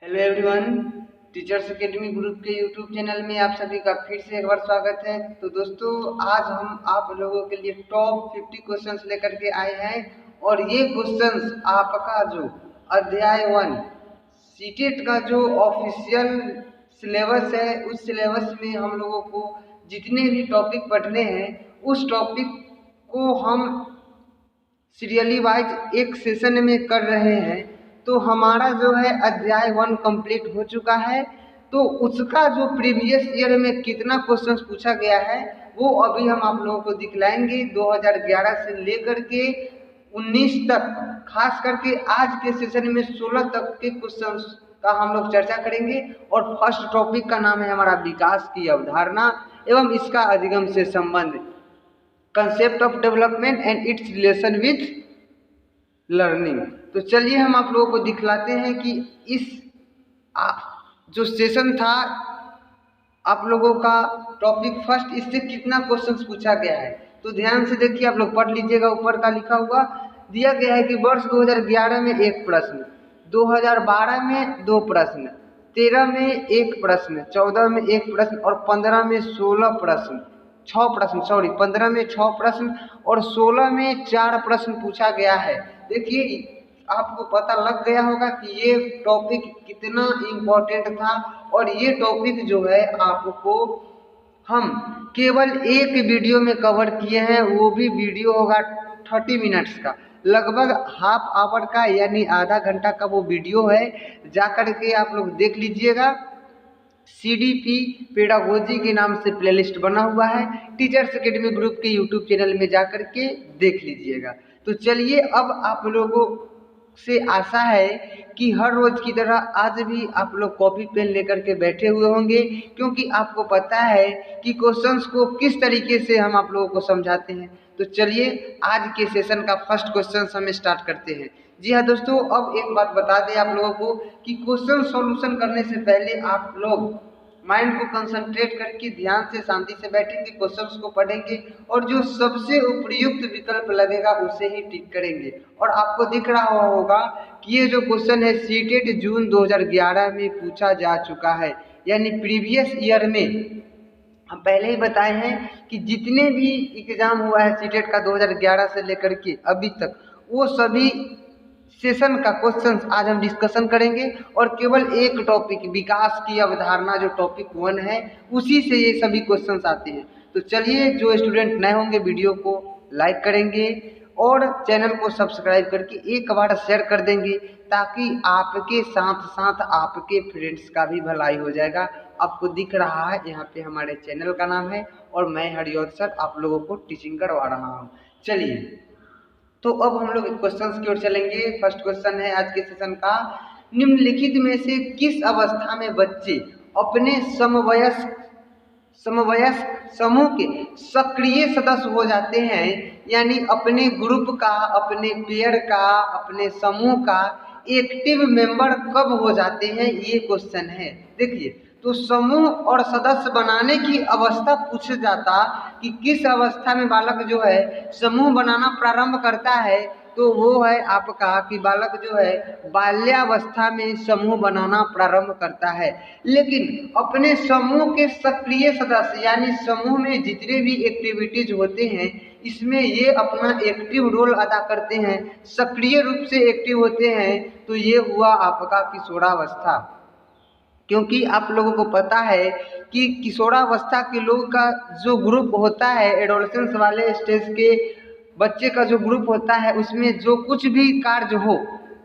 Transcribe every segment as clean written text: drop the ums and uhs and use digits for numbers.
Hello everyone, teachers academy group के YouTube channel में आप सभी का फिर से एक बार स्वागत है। तो दोस्तों, आज हम आप लोगों के लिए टॉप 50 क्वेश्चंस लेकर के आए हैं और ये क्वेश्चंस आपका जो अध्याय 1 सीटेट का जो ऑफिशियल सिलेबस है, उस सिलेबस में हम लोगों को जितने भी टॉपिक पढ़ने हैं उस टॉपिक को हम सीरियली वाइज एक सेशन में कर रहे हैं। तो हमारा जो है अध्याय 1 कंप्लीट हो चुका है। तो उसका जो प्रीवियस ईयर में कितना क्वेश्चंस पूछा गया है वो अभी हम आप लोगों को दिखलाएंगे। 2011 से लेकर के 19 तक, खास करके आज के सेशन में 16 तक के क्वेश्चंस का हम लोग चर्चा करेंगे। और फर्स्ट टॉपिक का नाम है हमारा विकास की अवधारणा एवं इसका अधिगम से संबंध, concept of development and it's relation with learning. तो चलिए हम आप लोगों को दिखलाते हैं कि इस जो सेशन था आप लोगों का टॉपिक फर्स्ट, इससे कितना क्वेश्चंस पूछा गया है। तो ध्यान से देखिए, आप लोग पढ़ लीजिएगा। ऊपर का लिखा हुआ दिया गया है कि वर्ष 2011 में 1 प्रश्न, 2012 में 2 प्रश्न, 13 में 1 प्रश्न, 14 में 1 प्रश्न और 15 में 16 प्रश्न, 6 प्रश्न, 15 में 6 प्रश्न और 16 में 4 प्रश्न पूछा गया है। देखिए, आपको पता लग गया होगा कि ये टॉपिक कितना इम्पोर्टेंट था। और ये टॉपिक जो है आपको हम केवल एक वीडियो में कवर किए हैं, वो भी वीडियो होगा 30 मिनट्स का, लगभग हाफ आवर का, यानी आधा घंटा का वो वीडियो है। जा कर के आप लोग देख लीजिएगा। CDP पेडागोजी के नाम से प्लेलिस्ट बना हुआ है, टीचर्स एकेडमी ग्रुप के यूट्यूब चैनल में जा कर के देख लीजिएगा। तो चलिए, अब आप लोगों से आशा है कि हर रोज की तरह आज भी आप लोग कॉपी पेन लेकर के बैठे हुए होंगे, क्योंकि आपको पता है कि क्वेश्चंस को किस तरीके से हम आप लोगों को समझाते हैं। तो चलिए, आज के सेशन का फर्स्ट क्वेश्चन हम स्टार्ट करते हैं। जी हाँ दोस्तों, अब एक बात बता दें आप लोगों को कि क्वेश्चन सॉल्यूशन करने से पहले आप लोग माइंड को कंसंट्रेट करके ध्यान से शांति से बैठेंगे, क्वेश्चंस को पढ़ेंगे और जो सबसे उपयुक्त विकल्प लगेगा उसे ही टिक करेंगे। और आपको दिख रहा होगा कि ये जो क्वेश्चन है सीटेट जून 2011 में पूछा जा चुका है, यानी प्रीवियस ईयर में। हम पहले ही बताए हैं कि जितने भी एग्जाम हुआ है सीटेट का 2011 से लेकर के अभी तक, वो सभी सेशन का क्वेश्चंस आज हम डिस्कशन करेंगे। और केवल एक टॉपिक, विकास की अवधारणा, जो टॉपिक 1 है, उसी से ये सभी क्वेश्चंस आते हैं। तो चलिए, जो स्टूडेंट नए होंगे वीडियो को लाइक करेंगे और चैनल को सब्सक्राइब करके एक बार शेयर कर देंगे, ताकि आपके साथ साथ आपके फ्रेंड्स का भी भलाई हो जाएगा। आपको दिख रहा है यहाँ पे हमारे चैनल का नाम है और मैं हरियोत सर आप लोगों को टीचिंग करवा रहा हूँ। चलिए, तो अब हम लोग क्वेश्चंस की ओर चलेंगे। फर्स्ट क्वेश्चन है आज के सेशन का, निम्नलिखित में से किस अवस्था में बच्चे अपने समवयस्क समूह के सक्रिय सदस्य हो जाते हैं, यानी अपने ग्रुप का, अपने पेयर का, अपने समूह का एक्टिव मेंबर कब हो जाते हैं, ये क्वेश्चन है। देखिए, तो समूह और सदस्य बनाने की अवस्था पूछा जाता कि किस अवस्था में बालक जो है समूह बनाना प्रारंभ करता है, तो वो है आपका कि बालक जो है बाल्यावस्था में समूह बनाना प्रारंभ करता है। लेकिन अपने समूह के सक्रिय सदस्य, यानी समूह में जितने भी एक्टिविटीज होते हैं, इसमें ये अपना एक्टिव रोल अदा करते हैं, सक्रिय रूप से एक्टिव होते हैं। तो ये हुआ आपका किशोरावस्था। क्योंकि आप लोगों को पता है कि किशोरावस्था के लोगों का जो ग्रुप होता है, एडोलेसेंस वाले स्टेज के बच्चे का जो ग्रुप होता है, उसमें जो कुछ भी कार्य हो,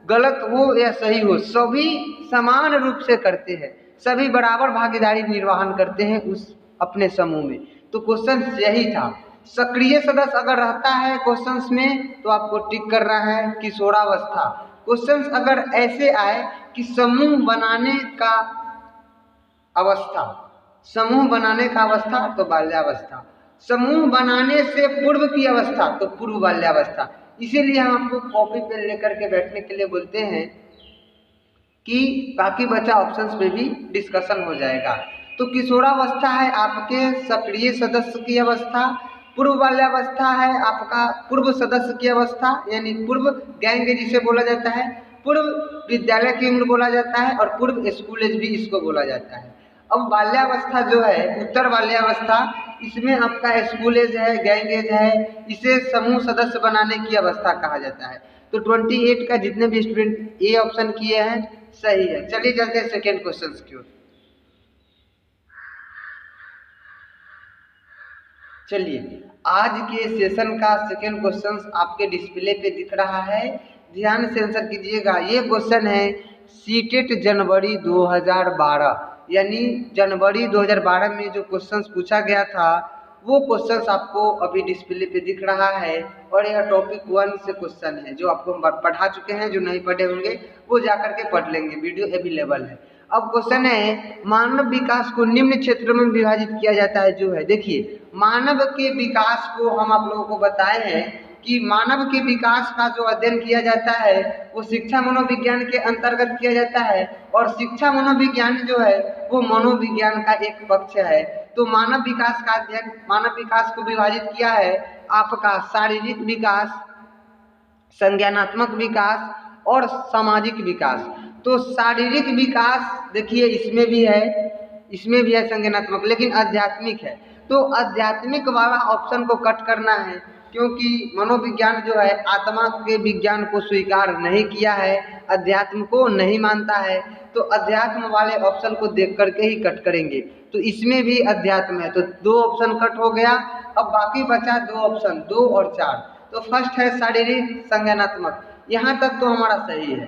गलत हो या सही हो, सभी समान रूप से करते हैं, सभी बराबर भागीदारी निर्वहन करते हैं उस अपने समूह में। तो क्वेश्चन यही था। सक्रिय सदस्य अगर रहता है क्वेश्चंस में तो आपको टिक कर रहा है किशोरावस्था। क्वेश्चंस अगर ऐसे आए कि समूह बनाने का अवस्था, समूह बनाने का अवस्था, तो बाल्यावस्था। समूह बनाने से पूर्व की अवस्था, तो पूर्व बाल्यावस्था। इसीलिए हम आपको कॉपी पेन लेकर के बैठने के लिए बोलते हैं कि बाकी बचा ऑप्शंस पे भी डिस्कशन हो जाएगा। तो किशोरावस्था है आपके सक्रिय सदस्य की अवस्था, पूर्व बाल्यावस्था है आपका पूर्व सदस्य की अवस्था, यानी पूर्व गैंग जिसे बोला जाता है, पूर्व विद्यालय की उम्र बोला जाता है और पूर्व स्कूल एज भी इसको बोला जाता है। अब बाल्यावस्था जो है, उत्तर बाल्यावस्था, इसमें आपका स्कूल एज है, गैंग एज है, इसे समूह सदस्य बनाने की अवस्था कहा जाता है। तो 28 का जितने भी स्टूडेंट ए ऑप्शन किए हैं सही है। चलिए चलते हैं सेकेंड क्वेश्चन की ओर। चलिए आज के सेशन का सेकेंड क्वेश्चन आपके डिस्प्ले पे दिख रहा है, ध्यान से आंसर कीजिएगा। ये क्वेश्चन है सीटेट जनवरी 2012, यानी जनवरी 2012 में जो क्वेश्चंस पूछा गया था वो क्वेश्चंस आपको अभी डिस्प्ले पे दिख रहा है और यह टॉपिक 1 से क्वेश्चन है जो आपको हम पढ़ा चुके हैं। जो नहीं पढ़े होंगे वो जाकर के पढ़ लेंगे, वीडियो अवेलेबल है। अब क्वेश्चन है मानव विकास को निम्न क्षेत्रों में विभाजित किया जाता है। जो है देखिए, मानव के विकास को हम आप लोगों को बताए हैं कि मानव के विकास का जो अध्ययन किया जाता है वो शिक्षा मनोविज्ञान के अंतर्गत किया जाता है और शिक्षा मनोविज्ञान जो है वो मनोविज्ञान का एक पक्ष है। तो मानव विकास का अध्ययन, मानव विकास को विभाजित किया है आपका शारीरिक विकास, संज्ञानात्मक विकास और सामाजिक विकास। तो शारीरिक विकास देखिए इसमें भी है संज्ञानात्मक, लेकिन आध्यात्मिक है। तो आध्यात्मिक वाला ऑप्शन को कट करना है क्योंकि मनोविज्ञान जो है आत्मा के विज्ञान को स्वीकार नहीं किया है, अध्यात्म को नहीं मानता है। तो अध्यात्म वाले ऑप्शन को देख करके ही कट करेंगे। तो इसमें भी अध्यात्म है, तो 2 ऑप्शन कट हो गया। अब बाकी बचा 2 ऑप्शन, 2 और 4। तो फर्स्ट है शारीरिक संज्ञानात्मक, यहाँ तक तो हमारा सही है,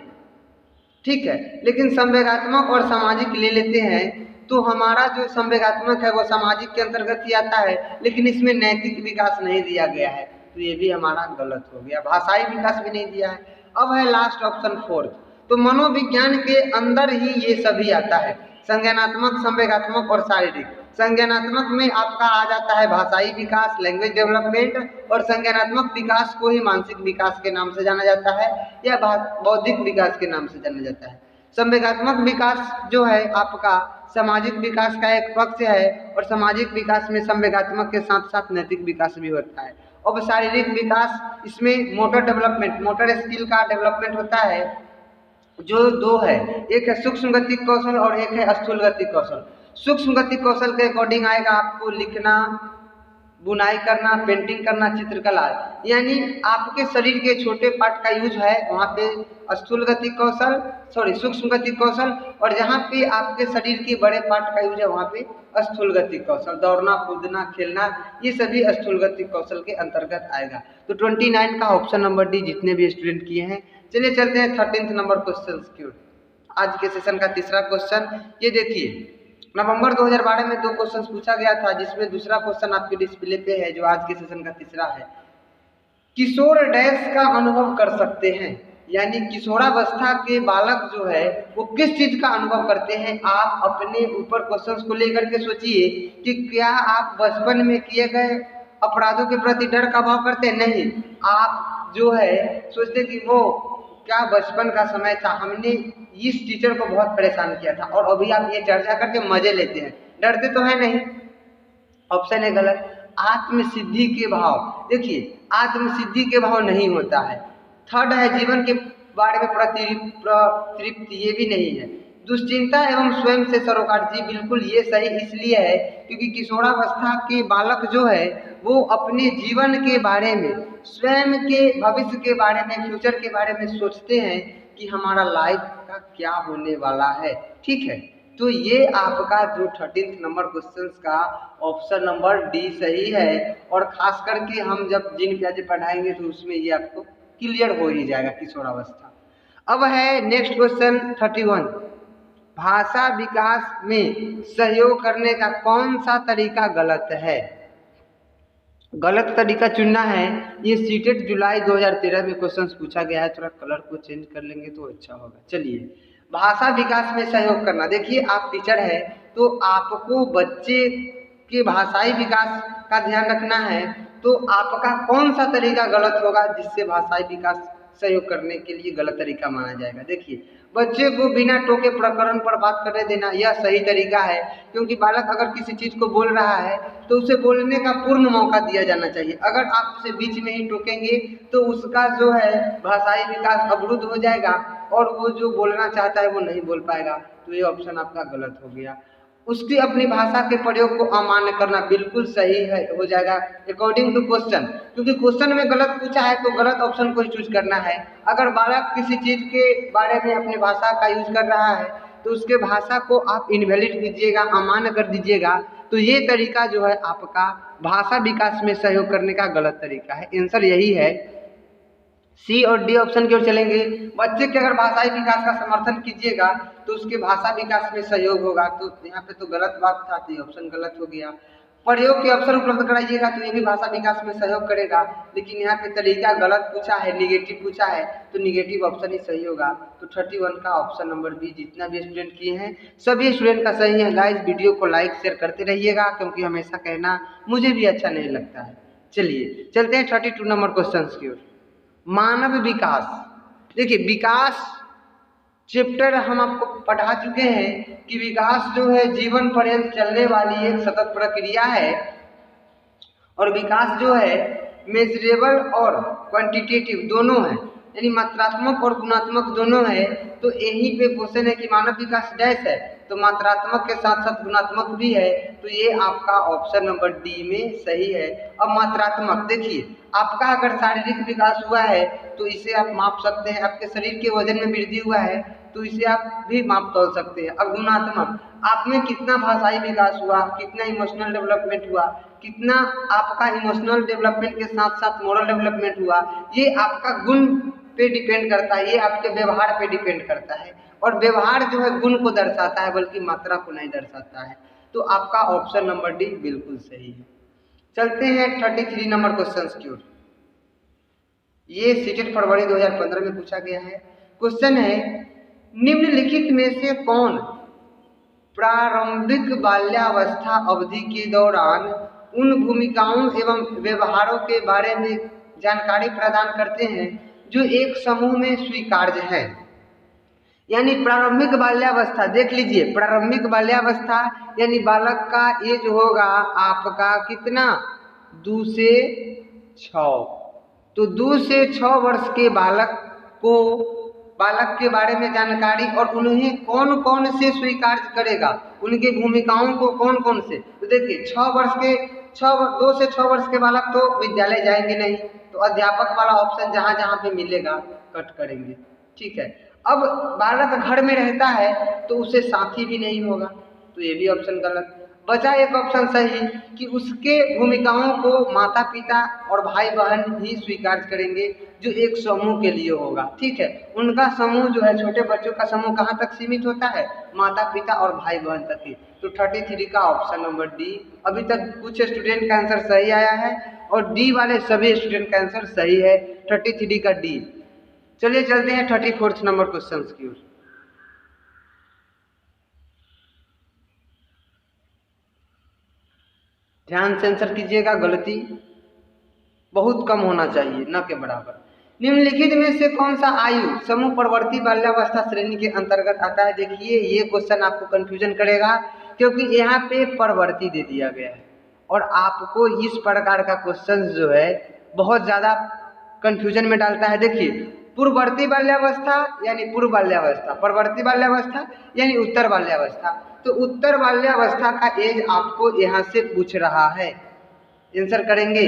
ठीक है। लेकिन संवेगात्मक और सामाजिक ले लेते हैं तो हमारा जो संवेगात्मक है वो सामाजिक के अंतर्गत ही आता है, लेकिन इसमें नैतिक विकास नहीं दिया गया है, तो ये भी हमारा गलत हो गया। भाषाई विकास भी नहीं दिया है। अब है लास्ट ऑप्शन 4। तो मनोविज्ञान के अंदर ही ये सभी आता है, संज्ञानात्मक, संवेगात्मक और शारीरिक। संज्ञानात्मक में आपका आ जाता है भाषाई विकास, लैंग्वेज डेवलपमेंट, और संज्ञानात्मक विकास को ही मानसिक विकास के नाम से जाना जाता है या बौद्धिक विकास के नाम से जाना जाता है। संवेगात्मक विकास जो है आपका सामाजिक विकास का एक पक्ष है और सामाजिक विकास में संवेगात्मक के साथ साथ नैतिक विकास भी होता है। अब शारीरिक विकास, इसमें मोटर डेवलपमेंट, मोटर स्किल का डेवलपमेंट होता है जो 2 है, एक है सूक्ष्म गति कौशल और एक है स्थूल गति कौशल। सूक्ष्म गति कौशल के अकॉर्डिंग आएगा आपको लिखना, बुनाई करना, पेंटिंग करना, चित्रकला, यानी आपके शरीर के छोटे पार्ट का यूज है वहाँ पे स्थूल गति कौशल, सूक्ष्म गति कौशल, और जहाँ पे आपके शरीर के बड़े पार्ट का यूज है वहाँ पे स्थूल गति कौशल, दौड़ना, कूदना, खेलना, ये सभी स्थूल गति कौशल के अंतर्गत आएगा। तो 29 का ऑप्शन नंबर डी जितने भी स्टूडेंट किए हैं। चलिए चलते हैं 13 नंबर क्वेश्चन की ओर। आज के सेशन का तीसरा क्वेश्चन ये देखिए, नवंबर 2012 में 2 क्वेश्चन पूछा गया था जिसमें दूसरा क्वेश्चन आपके डिस्प्ले पे है जो आज के सेशन का तीसरा है। किशोर डैश का अनुभव कर सकते हैं, यानी किशोरावस्था के बालक जो है वो किस चीज का अनुभव करते हैं। आप अपने ऊपर क्वेश्चंस को लेकर के सोचिए कि क्या आप बचपन में किए गए अपराधों के प्रति डर का भाव करते हैं? नहीं, आप जो है सोचते कि वो क्या बचपन का समय था, हमने इस टीचर को बहुत परेशान किया था, और अभी आप ये चर्चा करके मजे लेते हैं, डरते तो है नहीं। ऑप्शन है गलत। आत्मसिद्धि के भाव, देखिए आत्मसिद्धि के भाव नहीं होता है। थर्ड है जीवन के बारे में तृप्ति, ये भी नहीं है। दुश्चिंता एवं स्वयं से सरोकार, जी बिल्कुल ये सही इसलिए है क्योंकि किशोरावस्था के बालक जो है वो अपने जीवन के बारे में, स्वयं के भविष्य के बारे में, फ्यूचर के बारे में सोचते हैं कि हमारा लाइफ का क्या होने वाला है, ठीक है। तो ये आपका जो 13 नंबर क्वेश्चन का ऑप्शन नंबर डी सही है, और खास करके हम जब जिन प्याजे पढ़ाएंगे तो उसमें ये आपको क्लियर हो ही जाएगा किशोरावस्था। अब है नेक्स्ट क्वेश्चन 31, भाषा विकास में सहयोग करने का कौन सा तरीका गलत है? गलत तरीका चुनना है। ये सीटेट जुलाई 2013 में क्वेश्चन पूछा गया है, थोड़ा कलर को चेंज कर लेंगे तो अच्छा होगा। चलिए, भाषा विकास में सहयोग करना, देखिए आप टीचर है तो आपको बच्चे के भाषाई विकास का ध्यान रखना है। तो आपका कौन सा तरीका गलत होगा जिससे भाषाई विकास सहयोग करने के लिए गलत तरीका माना जाएगा। देखिए, बच्चे को बिना टोके प्रकरण पर बात करने देना यह सही तरीका है, क्योंकि बालक अगर किसी चीज़ को बोल रहा है तो उसे बोलने का पूर्ण मौका दिया जाना चाहिए। अगर आप उसे बीच में ही टोकेंगे तो उसका जो है भाषाई विकास अवरुद्ध हो जाएगा और वो जो बोलना चाहता है वो नहीं बोल पाएगा। तो ये ऑप्शन आपका गलत हो गया। उसकी अपनी भाषा के प्रयोग को अमान्य करना बिल्कुल सही है, हो जाएगा अकॉर्डिंग टू क्वेश्चन, क्योंकि क्वेश्चन में गलत पूछा है तो गलत ऑप्शन को चूज करना है। अगर बालक किसी चीज के बारे में अपनी भाषा का यूज कर रहा है तो उसके भाषा को आप इनवैलिड कीजिएगा, अमान्य कर दीजिएगा। तो ये तरीका जो है आपका भाषा विकास में सहयोग करने का गलत तरीका है। आंसर यही है, सी और डी ऑप्शन की ओर चलेंगे। बच्चे के अगर भाषाई विकास का समर्थन कीजिएगा तो उसके भाषा विकास में सहयोग होगा। तो यहाँ पे तो गलत बात था, तो ऑप्शन गलत हो गया। प्रयोग के अवसर उपलब्ध कराइएगा तो ये भी भाषा विकास में सहयोग करेगा, लेकिन यहाँ पे तरीका गलत पूछा है, निगेटिव पूछा है, तो निगेटिव ऑप्शन ही सही होगा। तो 31 का ऑप्शन नंबर बी, जितना भी स्टूडेंट किए हैं सभी स्टूडेंट का सही है। गाइस, वीडियो को लाइक शेयर करते रहिएगा, क्योंकि हमेशा कहना मुझे भी अच्छा नहीं लगता है। चलिए चलते हैं 32 नंबर क्वेश्चन की ओर। मानव विकास, देखिए विकास चैप्टर हम आपको पढ़ा चुके हैं कि विकास जो है जीवन पर्यंत चलने वाली एक सतत प्रक्रिया है, और विकास जो है मेजरेबल और क्वांटिटेटिव दोनों है, यानी मात्रात्मक और गुणात्मक दोनों है। तो यहीं पे क्वेश्चन है कि मानव विकास डैश है, तो मात्रात्मक के साथ साथ गुणात्मक भी है। तो ये आपका ऑप्शन नंबर डी में सही है। अब मात्रात्मक देखिए, आपका अगर शारीरिक विकास हुआ है तो इसे आप माप सकते हैं। आपके शरीर के वजन में वृद्धि हुआ है तो इसे आप भी माप तोल सकते हैं। अब गुणात्मक, आप में कितना भाषाई विकास हुआ, कितना इमोशनल डेवलपमेंट हुआ, कितना आपका इमोशनल डेवलपमेंट के साथ साथ मोरल डेवलपमेंट हुआ, ये आपका गुण पे डिपेंड करता है, ये आपके व्यवहार पे डिपेंड करता है। और व्यवहार जो है गुण को दर्शाता है, बल्कि मात्रा को नहीं दर्शाता है। तो आपका ऑप्शन नंबर डी बिल्कुल सही है। चलते हैं 33 नंबर क्वेश्चन की ओर। ये सीटेट फरवरी 2015 में पूछा गया है। क्वेश्चन है, निम्नलिखित में से कौन प्रारंभिक बाल्यावस्था अवधि के दौरान उन भूमिकाओं एवं व्यवहारों के बारे में जानकारी प्रदान करते हैं जो एक समूह में स्वीकार्य है। यानी प्रारंभिक बाल्यावस्था देख लीजिए, प्रारंभिक बाल्यावस्था यानी बालक का एज होगा आपका कितना, 2 से 6। तो 2 से 6 वर्ष के बालक के बारे में जानकारी, और उन्हें कौन कौन से स्वीकार करेगा, उनकी भूमिकाओं को कौन कौन से। तो देखिए 2 से 6 वर्ष के बालक तो विद्यालय जाएंगे नहीं, तो अध्यापक वाला ऑप्शन जहाँ जहाँ पे मिलेगा कट करेंगे, ठीक है। अब बालक घर में रहता है तो उसे साथी भी नहीं होगा, तो ये भी ऑप्शन गलत। बचा एक ऑप्शन सही कि उसके भूमिकाओं को माता पिता और भाई बहन ही स्वीकार करेंगे, जो एक समूह के लिए होगा, ठीक है। उनका समूह जो है, छोटे बच्चों का समूह कहाँ तक सीमित होता है, माता पिता और भाई बहन तक ही। तो 33 का ऑप्शन नंबर डी। अभी तक कुछ स्टूडेंट का आंसर सही आया है और डी वाले सभी स्टूडेंट का आंसर सही है, 33 का डी। चलिए चलते हैं 34 नंबर क्वेश्चन की ओर। ध्यान से आंसर कीजिएगा, गलती बहुत कम होना चाहिए, न के बराबर। निम्नलिखित में से कौन सा आयु समूह परवर्ती बाल्यावस्था श्रेणी के अंतर्गत आता है। देखिए ये क्वेश्चन आपको कंफ्यूजन करेगा, क्योंकि यहाँ पे परवर्ती दे दिया गया है और आपको इस प्रकार का क्वेश्चन जो है बहुत ज़्यादा कंफ्यूजन में डालता है। देखिए पूर्ववर्ती बाल्यावस्था यानी पूर्व बाल्यावस्था, परवर्ती बाल्यावस्था यानी उत्तर बाल्यावस्था। तो उत्तर बाल्यावस्था का एज आपको यहाँ से पूछ रहा है, आंसर करेंगे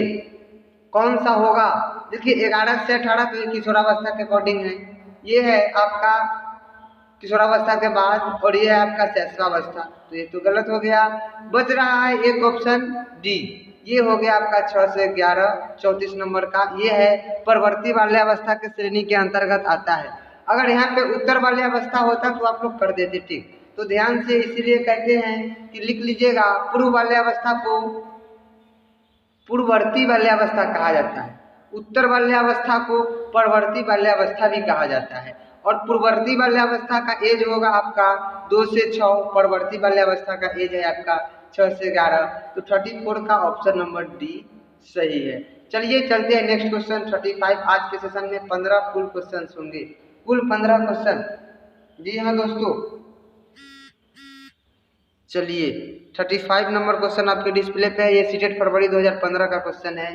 कौन सा होगा। देखिए 11 से 18 तो ये किशोरावस्था के अकॉर्डिंग है, ये है आपका किशोरावस्था के बाद, और ये है आपका शैशवावस्था, तो ये तो गलत हो गया। बच रहा है एक ऑप्शन डी, ये हो गया आपका 6 से 11, 34 नंबर का, ये है परवर्ती बाल्यावस्था के श्रेणी के अंतर्गत आता है। अगर यहाँ पे उत्तर बाल्यावस्था होता तो आप लोग कर देते, ठीक। तो ध्यान से इसीलिए कहते हैं कि लिख लीजिएगा, पूर्व बाल्यावस्था को पूर्ववर्ती बाल्यावस्था कहा जाता है, उत्तर बाल्यावस्था को परवर्ती बाल्यावस्था भी कहा जाता है। और पूर्ववर्ती बाल्यावस्था का एज होगा आपका 2 से 6, परवर्ती बाल्यावस्था का एज है आपका 6 से 11। तो 34 का ऑप्शन नंबर डी सही है। चलिए चलते हैं नेक्स्ट क्वेश्चन 35। आज के सेशन में 15 फुल क्वेश्चन होंगे, कुल 15 क्वेश्चन। जी हाँ दोस्तों, चलिए 35 नंबर क्वेश्चन आपके डिस्प्ले पे है। ये सीटेट फरवरी 2015 का क्वेश्चन है।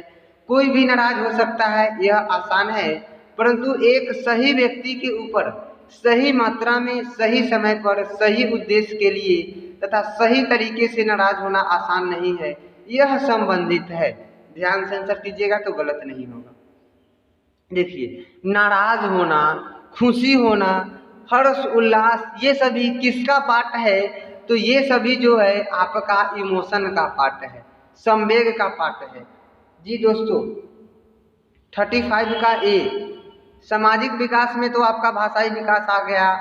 कोई भी नाराज हो सकता है, यह आसान है, परंतु एक सही व्यक्ति के ऊपर सही मात्रा में सही समय पर सही उद्देश्य के लिए तथा सही तरीके से नाराज होना आसान नहीं है, यह संबंधित है। ध्यान से आंसर कीजिएगा तो गलत नहीं होगा। देखिए, नाराज होना, खुशी होना, हर्ष उल्लास, ये सभी किसका पार्ट है? तो ये सभी जो है आपका इमोशन का पार्ट है, संवेग का पार्ट है। जी दोस्तों, 35 का ए सामाजिक विकास में तो आपका भाषाई विकास आ गया,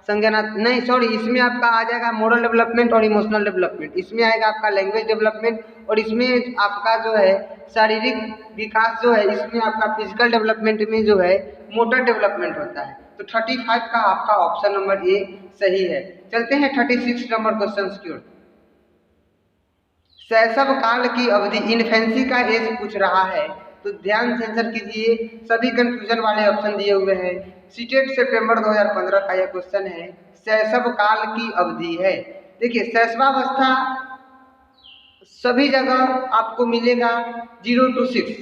संज्ञानात्मक नहीं सॉरी, इसमें आपका आ जाएगा मोरल डेवलपमेंट और इमोशनल डेवलपमेंट। इसमें आएगा आपका लैंग्वेज डेवलपमेंट, और इसमें आपका जो है शारीरिक विकास जो है, इसमें आपका फिजिकल डेवलपमेंट में जो है मोटर डेवलपमेंट होता है। तो 35 का आपका ऑप्शन नंबर ए सही है। चलते हैं 36 नंबर क्वेश्चन की ओर। शैशव काल की अवधि, इन्फेंसी का एज पूछ रहा है, तो ध्यान से आंसर कीजिए। सभी कंफ्यूजन वाले ऑप्शन दिए हुए हैं। सीटेट सितंबर 2015 का यह क्वेश्चन है, शैशव काल की अवधि है। देखिए, शैशवावस्था सभी जगह आपको मिलेगा 0 to 6,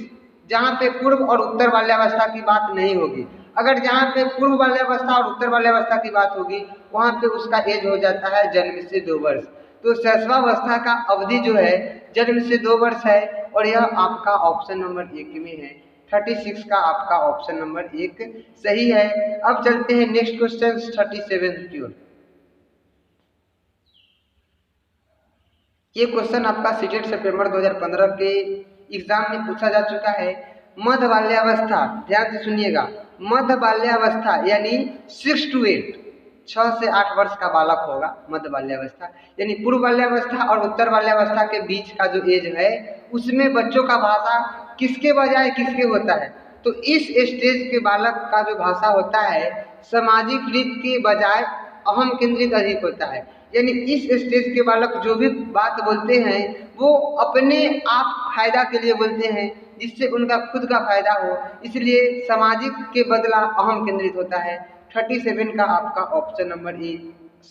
जहाँ पे पूर्व और उत्तर बाल्यावस्था की बात नहीं होगी। अगर जहाँ पे पूर्व बाल्यावस्था और उत्तर बाल्यावस्था की बात होगी, वहाँ पे उसका एज हो जाता है जन्म से 2 वर्ष। तो शैशवावस्था का अवधि जो है जन्म से 2 वर्ष है, और यह आपका ऑप्शन नंबर 1 में है। 36 का आपका ऑप्शन नंबर 1 सही है। अब चलते हैं नेक्स्ट क्वेश्चन 37 की ओर। ये क्वेश्चन आपका सीटेट सितंबर 2015 के एग्जाम में पूछा जा चुका है। मध्य बाल्यावस्था, ध्यान से सुनिएगा, मध्य बाल्यावस्था यानी 6 to 8, 6 से 8 वर्ष का बालक होगा मध्य बाल्यावस्था, यानी पूर्व बाल्यावस्था और उत्तर बाल्यावस्था के बीच का जो एज है, उसमें बच्चों का भाषा किसके बजाय किसके होता है? तो इस स्टेज के बालक का जो भाषा होता है सामाजिक रीत के बजाय अहम केंद्रित अधिक होता है। यानी इस स्टेज के बालक जो भी बात बोलते हैं वो अपने आप फायदा के लिए बोलते हैं, जिससे उनका खुद का फायदा हो, इसलिए सामाजिक के बदला अहम केंद्रित होता है। 37 का आपका ऑप्शन नंबर ए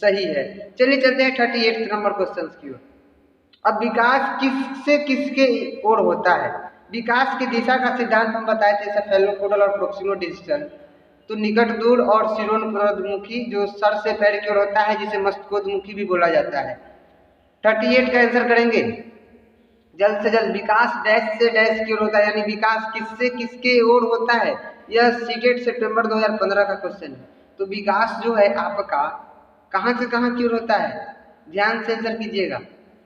सही है। चलिए चलते हैं 38 नंबर क्वेश्चन की ओर। अब विकास किससे किसके ओर होता है? विकास की दिशा का सिद्धांत हम बताए थे, सेफेलोपोडल और प्रोक्सिमो डिजिटल। तो निकट दूर और शिरोन्मुखी जो सर से पैर की ओर होता है, जिसे मस्तकोद्मुखी भी बोला जाता है। 38 का आंसर करेंगे जल्द से जल्द। विकास डैश से डैश की ओर होता है, यानी विकास किससे किसके ओर होता है, यह सीटेट सितंबर 2015 का क्वेश्चन है। तो विकास जो है आपका कहाँ से कहाँ की ओर होता है? ध्यान से आंसर कीजिएगा।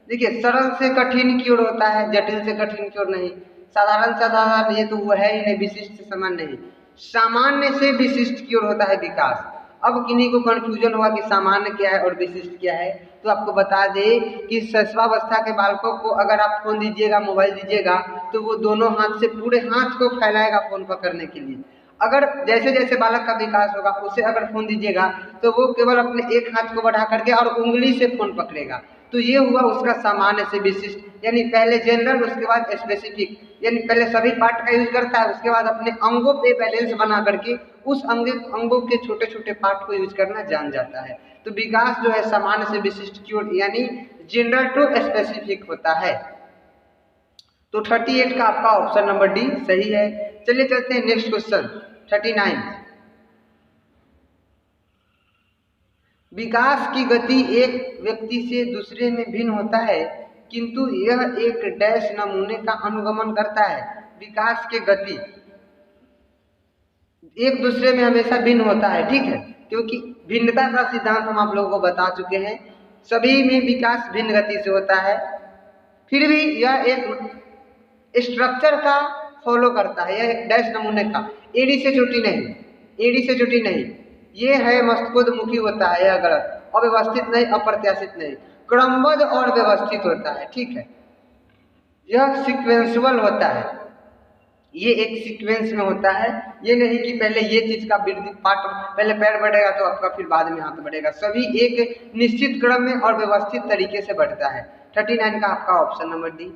देखिए, सरल से कठिन की ओर होता है, जटिल से कठिन की ओर नहीं। साधारण से साधारण ये तो वो है ही नहीं, विशिष्ट से सामान्य नहीं, सामान्य से विशिष्ट की ओर होता है विकास। अब किन्हीं को कंफ्यूजन हुआ कि सामान्य क्या है और विशिष्ट क्या है, तो आपको बता दे कि शैशवावस्था के बालकों को अगर आप फोन दीजिएगा, मोबाइल दीजिएगा, तो वो दोनों हाथ से पूरे हाथ को फैलाएगा फोन पकड़ने के लिए। अगर जैसे जैसे बालक का विकास होगा, उसे अगर फोन दीजिएगा तो वो केवल अपने एक हाथ को बढ़ा करके और उंगली से फोन पकड़ेगा। तो ये हुआ उसका सामान्य से विशिष्ट, यानी पहले जनरल उसके बाद स्पेसिफिक, यानी पहले सभी पार्ट का यूज करता है, उसके बाद अपने अंगों पे बैलेंस बना करके उस अंगों के छोटे छोटे पार्ट को यूज करना जान जाता है। तो विकास जो है सामान्य से विशिष्ट की ओर यानी जनरल टू स्पेसिफिक होता है। तो 38 का आपका ऑप्शन नंबर डी सही है। चलिए चलते हैं नेक्स्ट क्वेश्चन 39। विकास की गति एक व्यक्ति से दूसरे में भिन्न होता है, किंतु यह एक डैश नमूने का अनुगमन करता है। विकास की गति एक दूसरे में हमेशा भिन्न होता है, ठीक है, क्योंकि भिन्नता का सिद्धांत हम आप लोगों को बता चुके हैं। सभी में विकास भिन्न गति से होता है, फिर भी यह एक स्ट्रक्चर का फॉलो करता है, यह एक डैश नमूने का, एड़ी से चोटी नहीं, एड़ी से चोटी नहीं, ये है मस्तकोद्मुखी होता है, यह गलत, अव्यवस्थित नहीं, अप्रत्याशित नहीं, क्रमबद्ध और व्यवस्थित होता है, ठीक है। यह सीक्वेंसुअल होता है, ये एक सीक्वेंस में होता है, ये नहीं कि पहले ये चीज का पार्ट पहले पैर बढ़ेगा तो आपका फिर बाद में हाथ बढ़ेगा, सभी एक निश्चित क्रम में और व्यवस्थित तरीके से बढ़ता है। 39 का आपका ऑप्शन नंबर डी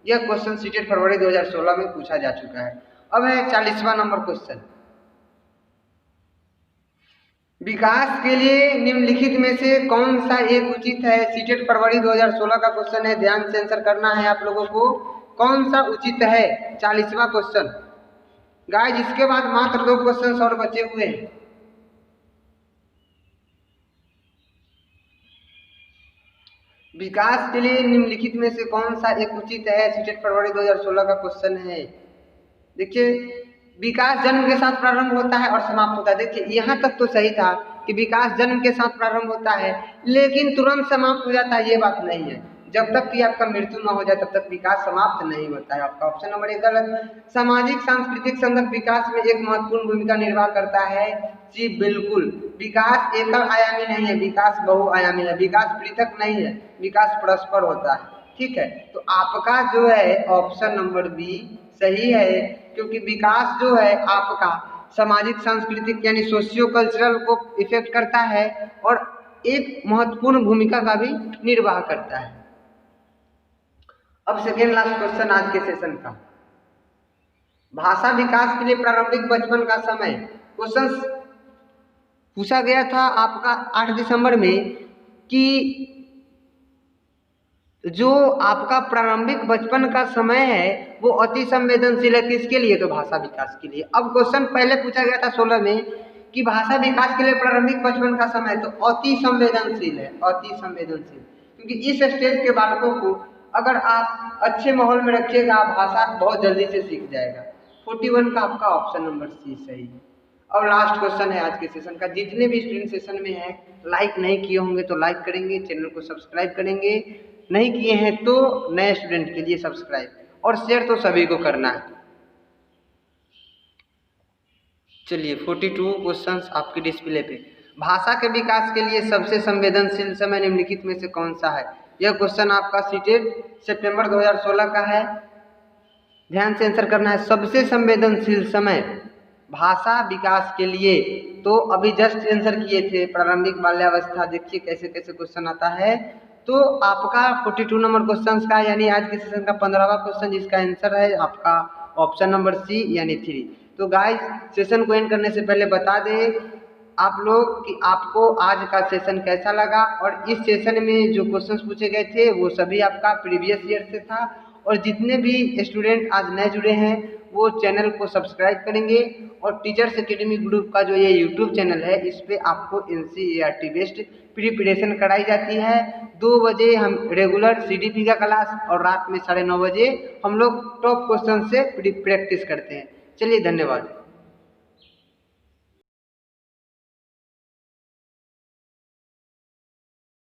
यह क्वेश्चन सीटेट फरवरी 2016 में पूछा जा चुका है। अब है 40वां नंबर क्वेश्चन। विकास के लिए निम्नलिखित में से कौन सा एक उचित है? सीटेट फरवरी 2016 का क्वेश्चन है, ध्यान से आंसर करना है आप लोगों को। कौन सा उचित है? 40वां क्वेश्चन। गाइस इसके बाद मात्र 2 क्वेश्चन और बचे हुए हैं। विकास के लिए निम्नलिखित में से कौन सा एक उचित है? सीटेट फरवरी 2016 का क्वेश्चन है। देखिए, विकास जन्म के साथ प्रारंभ होता है और समाप्त होता है। देखिए यहाँ तक तो सही था कि विकास जन्म के साथ प्रारंभ होता है लेकिन तुरंत समाप्त हो जाता है, ये बात नहीं है। जब तक कि आपका मृत्यु न हो जाए तब तक विकास समाप्त नहीं होता है। आपका ऑप्शन नंबर 1 गलत। सामाजिक सांस्कृतिक संदर्भ विकास में एक महत्वपूर्ण भूमिका निर्वाह करता है। जी बिल्कुल, विकास एकल आयामी नहीं है, विकास बहुआयामी है। विकास पृथक नहीं है, विकास परस्पर होता है। ठीक है, तो आपका जो है ऑप्शन नंबर बी सही है, क्योंकि विकास जो है आपका सामाजिक सांस्कृतिक यानी सोशियो कल्चरल को इफेक्ट करता है और एक महत्वपूर्ण भूमिका का भी निर्वाह करता है। अब सेकेंड लास्ट क्वेश्चन आज के सेशन का, भाषा विकास के लिए प्रारंभिक बचपन का समय। क्वेश्चन पूछा गया था आपका 8 दिसंबर में कि जो आपका प्रारंभिक बचपन का समय है वो अति संवेदनशील है, किसके लिए? तो भाषा विकास के लिए। अब क्वेश्चन पहले पूछा गया था 16 में कि भाषा विकास के लिए प्रारंभिक बचपन का समय, तो अति संवेदनशील है, अति संवेदनशील। क्योंकि इस स्टेज के बालकों को अगर आप अच्छे माहौल में रखिएगा भाषा बहुत जल्दी से सीख जाएगा। 41 का आपका ऑप्शन नंबर सी सही है। अब लास्ट क्वेश्चन है आज के सेशन का। जितने भी स्टूडेंट सेशन में हैं लाइक नहीं किए होंगे तो लाइक करेंगे, चैनल को सब्सक्राइब करेंगे, नहीं किए हैं तो नए स्टूडेंट के लिए सब्सक्राइब, और शेयर तो सभी को करना है। चलिए 42 क्वेश्चंस आपके डिस्प्ले पे। भाषा के विकास के लिए सबसे संवेदनशील समय निम्नलिखित में से कौन सा है? यह क्वेश्चन आपका सीटेट सितंबर 2016 का है, ध्यान से आंसर करना है। सबसे संवेदनशील समय भाषा विकास के लिए, तो अभी जस्ट आंसर किए थे प्रारंभिक बाल्यावस्था। देखिए कैसे कैसे क्वेश्चन आता है। तो आपका 42 नंबर क्वेश्चन का यानी आज के सेशन का 15वां क्वेश्चन, जिसका आंसर है आपका ऑप्शन नंबर सी यानी 3। तो गाइस सेशन को एंड करने से पहले बता दें आप लोग कि आपको आज का सेशन कैसा लगा, और इस सेशन में जो क्वेश्चंस पूछे गए थे वो सभी आपका प्रीवियस ईयर से था। और जितने भी स्टूडेंट आज नए जुड़े हैं वो चैनल को सब्सक्राइब करेंगे, और टीचर्स एकेडमी ग्रुप का जो ये यूट्यूब चैनल है इस पे आपको NCERT बेस्ड प्रिपरेशन कराई जाती है। 2 बजे हम रेगुलर CDP का क्लास और रात में 9:30 बजे हम लोग टॉप क्वेश्चन से प्रैक्टिस करते हैं। चलिए धन्यवाद।